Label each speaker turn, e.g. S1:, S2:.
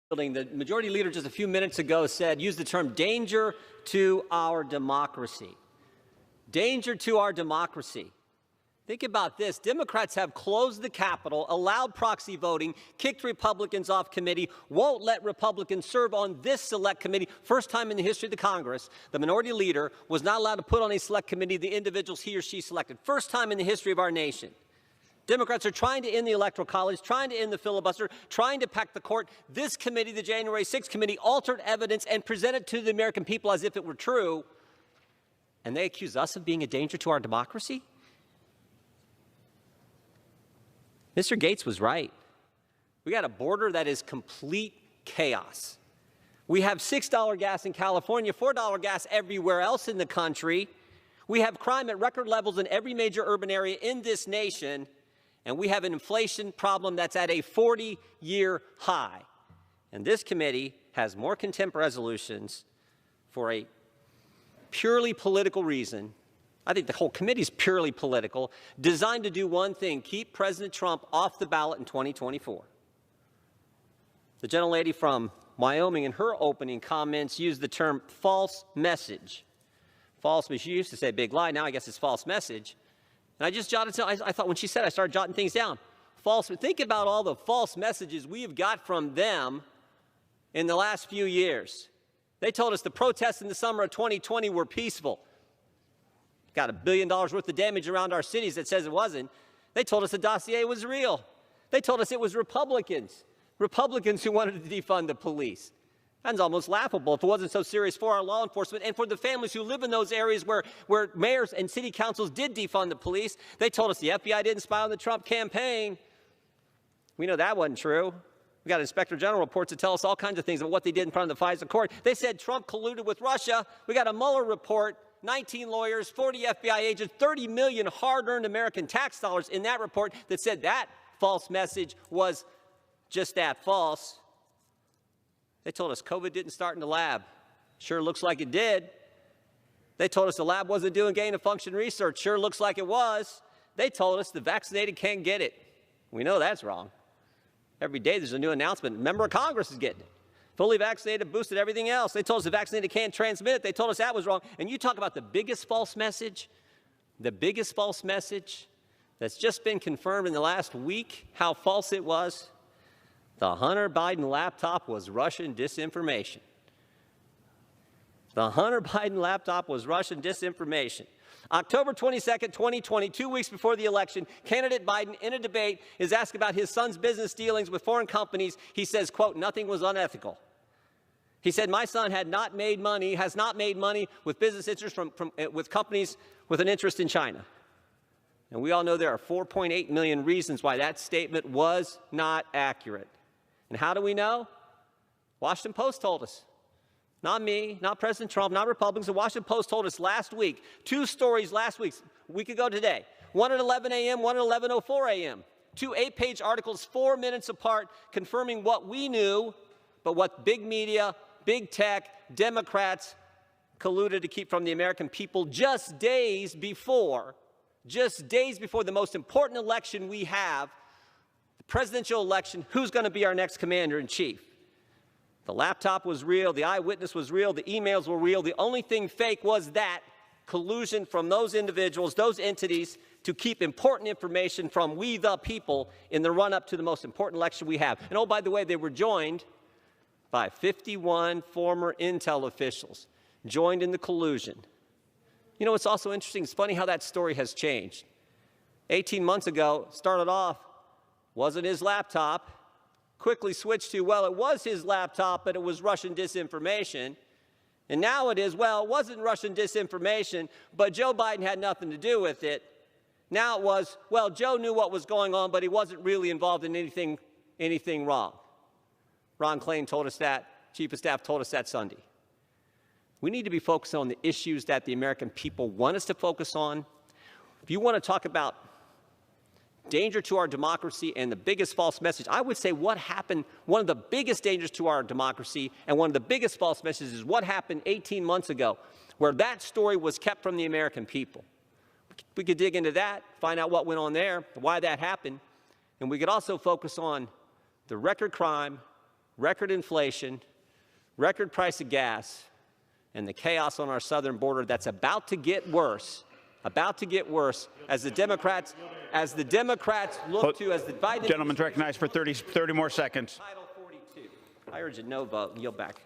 S1: The majority leader just a few minutes ago used the term danger to our democracy. Danger to our democracy. Think about this. Democrats have closed the Capitol, allowed proxy voting, kicked Republicans off committee, won't let Republicans serve on this select committee. First time in the history of the Congress, the minority leader was not allowed to put on a select committee the individuals he or she selected. First time in the history of our nation. Democrats are trying to end the Electoral College, trying to end the filibuster, trying to pack the court. This committee, the January 6th committee, altered evidence and presented to the American people as if it were true. And they accuse us of being a danger to our democracy? Mr. Gates was right. We got a border that is complete chaos. We have $6 gas in California, $4 gas everywhere else in the country. We have crime at record levels in every major urban area in this nation. And we have an inflation problem that's at a 40-year high. And this committee has more contempt resolutions for a purely political reason. I think the whole committee is purely political, designed to do one thing: keep President Trump off the ballot in 2024. The gentlelady from Wyoming, in her opening comments, used the term false message. False, she used to say big lie, now I guess it's false message. And I just jotted down, I thought when she said, I started jotting things down. False, think about all the false messages we have got from them in the last few years. They told us the protests in the summer of 2020 were peaceful. Got $1 billion worth of damage around our cities that says it wasn't. They told us the dossier was real. They told us it was Republicans who wanted to defund the police. That's almost laughable if it wasn't so serious for our law enforcement and for the families who live in those areas where mayors and city councils did defund the police. They told us the FBI didn't spy on the Trump campaign. We know that wasn't true. We got Inspector General reports that tell us all kinds of things about what they did in front of the FISA court. They said Trump colluded with Russia. We got a Mueller report, 19 lawyers, 40 FBI agents, 30 million hard-earned American tax dollars in that report that said that false message was just that, false. They told us COVID didn't start in the lab. Sure looks like it did. They told us the lab wasn't doing gain-of-function research. Sure looks like it was. They told us the vaccinated can't get it. We know that's wrong. Every day there's a new announcement. A member of Congress is getting it. Fully vaccinated, boosted, everything else. They told us the vaccinated can't transmit it. They told us that was wrong. And you talk about the biggest false message that's just been confirmed in the last week, how false it was. The Hunter Biden laptop was Russian disinformation. The Hunter Biden laptop was Russian disinformation. October 22nd, 2020, 2 weeks before the election, candidate Biden, in a debate, is asked about his son's business dealings with foreign companies. He says, quote, nothing was unethical. He said, my son has not made money with business interests with companies with an interest in China. And we all know there are 4.8 million reasons why that statement was not accurate. And how do we know? Washington Post told us. Not me, not President Trump, not Republicans. The Washington Post told us last week. 2 stories last week, a week ago today. One at 11 a.m., one at 11:04 a.m. 2 8-page articles, 4 minutes apart, confirming what we knew, but what big media, big tech, Democrats colluded to keep from the American people just days before the most important election we have, the presidential election. Who's going to be our next commander-in-chief? The laptop was real, the eyewitness was real, the emails were real. The only thing fake was that collusion from those individuals, those entities, to keep important information from we the people in the run-up to the most important election we have. And oh, by the way, they were joined by 51 former intel officials, joined in the collusion. You know, it's also interesting, it's funny how that story has changed. 18 months ago, started off, wasn't his laptop, quickly switched to, well, it was his laptop, but it was Russian disinformation. And now it is, well, it wasn't Russian disinformation, but Joe Biden had nothing to do with it. Now it was, well, Joe knew what was going on, but he wasn't really involved in anything wrong. Ron Klain told us that. Chief of Staff told us that Sunday. We need to be focused on the issues that the American people want us to focus on. If you want to talk about danger to our democracy and the biggest false message, I would say what happened, one of the biggest dangers to our democracy and one of the biggest false messages is what happened 18 months ago, where that story was kept from the American people. We could dig into that, find out what went on there, why that happened, and we could also focus on the record crime, record inflation, record price of gas, and the chaos on our southern border that's about to get worse as the Democrats look to, as the Biden...
S2: Gentleman's recognized for 30 more seconds.
S1: Title 42. I urge a no vote and yield back.